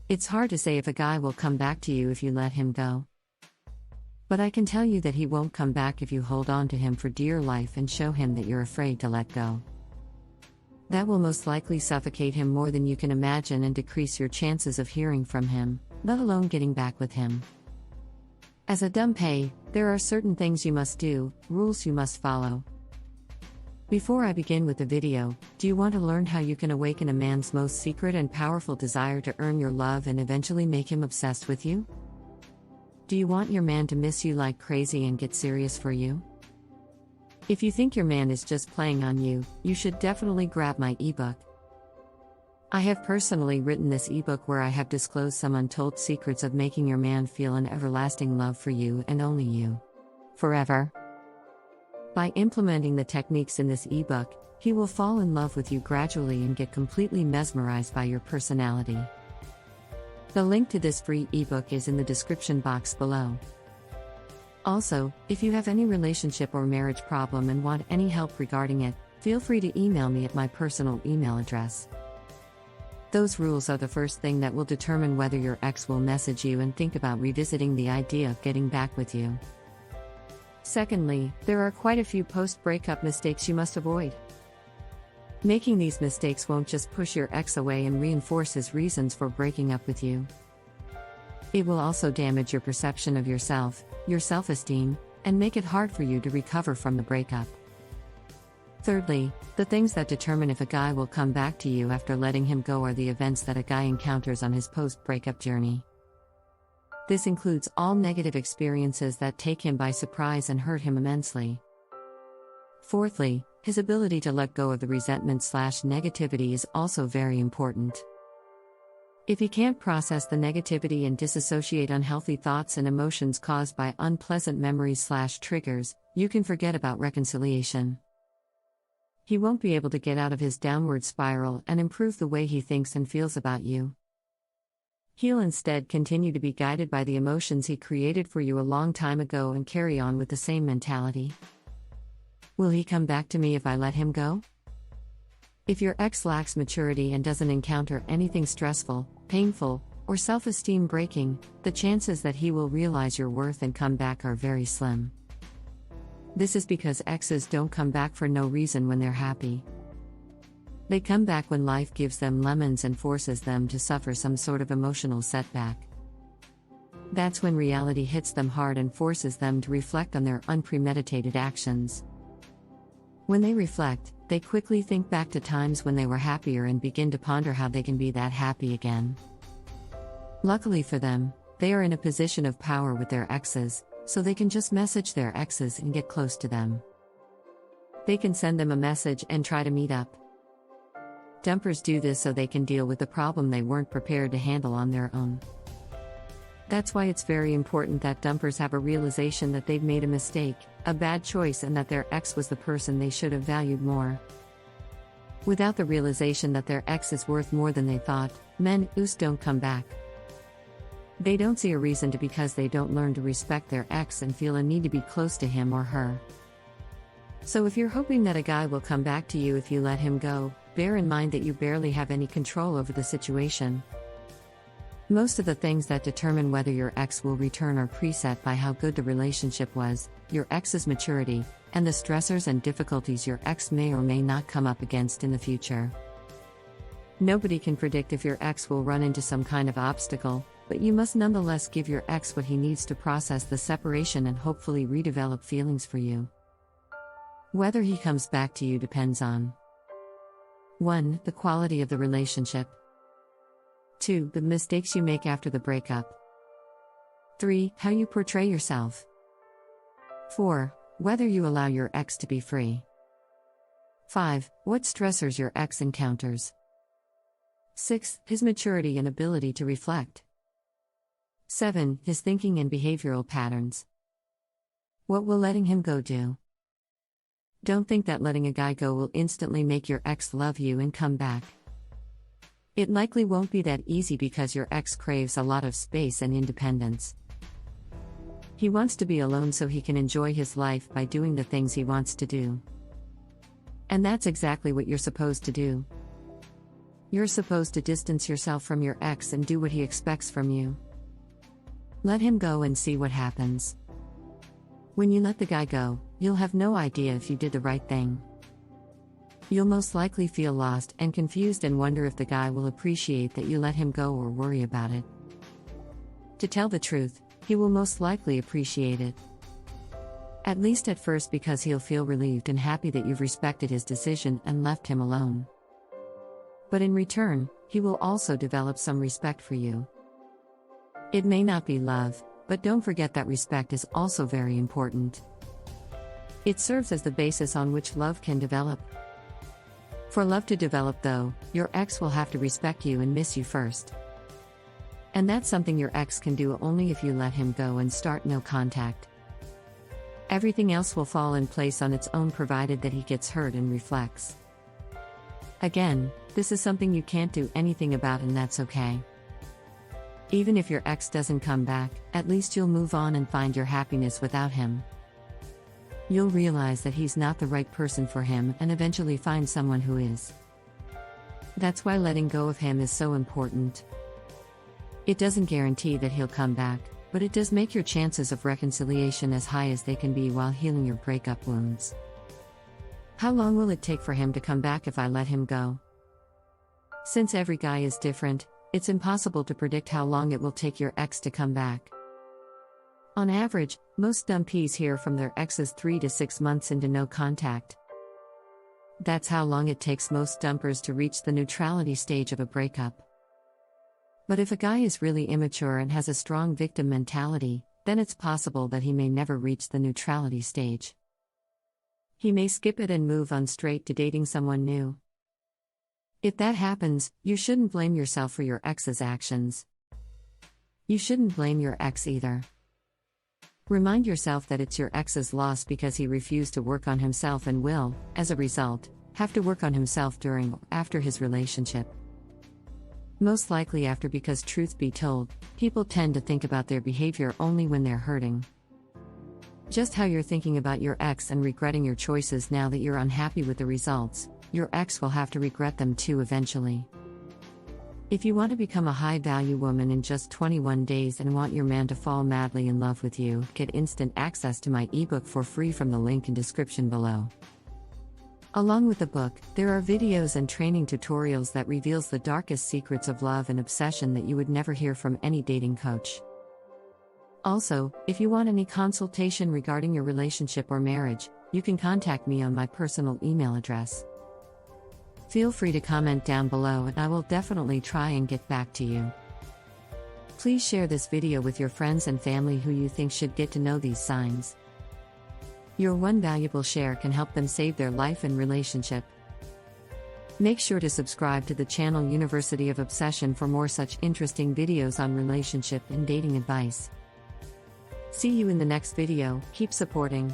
It's hard to say if a guy will come back to you if you let him go. But I can tell you that he won't come back if you hold on to him for dear life and show him that you're afraid to let go. That will most likely suffocate him more than you can imagine and decrease your chances of hearing from him, let alone getting back with him. As a dumpee, there are certain things you must do, rules you must follow. Before I begin with the video, do you want to learn how you can awaken a man's most secret and powerful desire to earn your love and eventually make him obsessed with you? Do you want your man to miss you like crazy and get serious for you? If you think your man is just playing on you, you should definitely grab my ebook. I have personally written this ebook where I have disclosed some untold secrets of making your man feel an everlasting love for you and only you. Forever. By implementing the techniques in this ebook, he will fall in love with you gradually and get completely mesmerized by your personality. The link to this free ebook is in the description box below. Also, if you have any relationship or marriage problem and want any help regarding it, feel free to email me at my personal email address. Those rules are the first thing that will determine whether your ex will message you and think about revisiting the idea of getting back with you. Secondly, there are quite a few post-breakup mistakes you must avoid. Making these mistakes won't just push your ex away and reinforce his reasons for breaking up with you. It will also damage your perception of yourself, your self-esteem, and make it hard for you to recover from the breakup. Thirdly, the things that determine if a guy will come back to you after letting him go are the events that a guy encounters on his post-breakup journey. This includes all negative experiences that take him by surprise and hurt him immensely. Fourthly, his ability to let go of the resentment/negativity is also very important. If he can't process the negativity and disassociate unhealthy thoughts and emotions caused by unpleasant memories/triggers, you can forget about reconciliation. He won't be able to get out of his downward spiral and improve the way he thinks and feels about you. He'll instead continue to be guided by the emotions he created for you a long time ago and carry on with the same mentality. Will he come back to me if I let him go? If your ex lacks maturity and doesn't encounter anything stressful, painful, or self-esteem breaking, the chances that he will realize your worth and come back are very slim. This is because exes don't come back for no reason when they're happy. They come back when life gives them lemons and forces them to suffer some sort of emotional setback. That's when reality hits them hard and forces them to reflect on their unpremeditated actions. When they reflect, they quickly think back to times when they were happier and begin to ponder how they can be that happy again. Luckily for them, they are in a position of power with their exes, so they can just message their exes and get close to them. They can send them a message and try to meet up. Dumpers do this so they can deal with the problem they weren't prepared to handle on their own. That's why it's very important that dumpers have a realization that they've made a mistake, a bad choice, and that their ex was the person they should have valued more. Without the realization that their ex is worth more than they thought, men don't come back. They don't see a reason to because they don't learn to respect their ex and feel a need to be close to him or her. So if you're hoping that a guy will come back to you if you let him go, bear in mind that you barely have any control over the situation. Most of the things that determine whether your ex will return are preset by how good the relationship was, your ex's maturity, and the stressors and difficulties your ex may or may not come up against in the future. Nobody can predict if your ex will run into some kind of obstacle, but you must nonetheless give your ex what he needs to process the separation and hopefully redevelop feelings for you. Whether he comes back to you depends on 1. The quality of the relationship. 2. The mistakes you make after the breakup. 3. How you portray yourself. 4. Whether you allow your ex to be free. 5. What stressors your ex encounters. 6. His maturity and ability to reflect. 7. His thinking and behavioral patterns. What will letting him go do? Don't think that letting a guy go will instantly make your ex love you and come back. It likely won't be that easy because your ex craves a lot of space and independence. He wants to be alone so he can enjoy his life by doing the things he wants to do. And that's exactly what you're supposed to do. You're supposed to distance yourself from your ex and do what he expects from you. Let him go and see what happens. When you let the guy go, you'll have no idea if you did the right thing. You'll most likely feel lost and confused and wonder if the guy will appreciate that you let him go or worry about it. To tell the truth, he will most likely appreciate it. At least at first, because he'll feel relieved and happy that you've respected his decision and left him alone. But in return, he will also develop some respect for you. It may not be love, but don't forget that respect is also very important. It serves as the basis on which love can develop. For love to develop, though, your ex will have to respect you and miss you first. And that's something your ex can do only if you let him go and start no contact. Everything else will fall in place on its own, provided that he gets hurt and reflects. Again, this is something you can't do anything about, and that's okay. Even if your ex doesn't come back, at least you'll move on and find your happiness without him. You'll realize that he's not the right person for him and eventually find someone who is. That's why letting go of him is so important. It doesn't guarantee that he'll come back, but it does make your chances of reconciliation as high as they can be while healing your breakup wounds. How long will it take for him to come back if I let him go? Since every guy is different, it's impossible to predict how long it will take your ex to come back. On average, most dumpees hear from their exes 3 to 6 months into no contact. That's how long it takes most dumpers to reach the neutrality stage of a breakup. But if a guy is really immature and has a strong victim mentality, then it's possible that he may never reach the neutrality stage. He may skip it and move on straight to dating someone new. If that happens, you shouldn't blame yourself for your ex's actions. You shouldn't blame your ex either. Remind yourself that it's your ex's loss because he refused to work on himself and will, as a result, have to work on himself during or after his relationship. Most likely after, because truth be told, people tend to think about their behavior only when they're hurting. Just how you're thinking about your ex and regretting your choices now that you're unhappy with the results, your ex will have to regret them too eventually. If you want to become a high-value woman in just 21 days and want your man to fall madly in love with you, get instant access to my ebook for free from the link in description below. Along with the book, there are videos and training tutorials that reveals the darkest secrets of love and obsession that you would never hear from any dating coach. Also, if you want any consultation regarding your relationship or marriage, you can contact me on my personal email address. Feel free to comment down below and I will definitely try and get back to you. Please share this video with your friends and family who you think should get to know these signs. Your one valuable share can help them save their life and relationship. Make sure to subscribe to the channel University of Obsession for more such interesting videos on relationship and dating advice. See you in the next video. Keep supporting.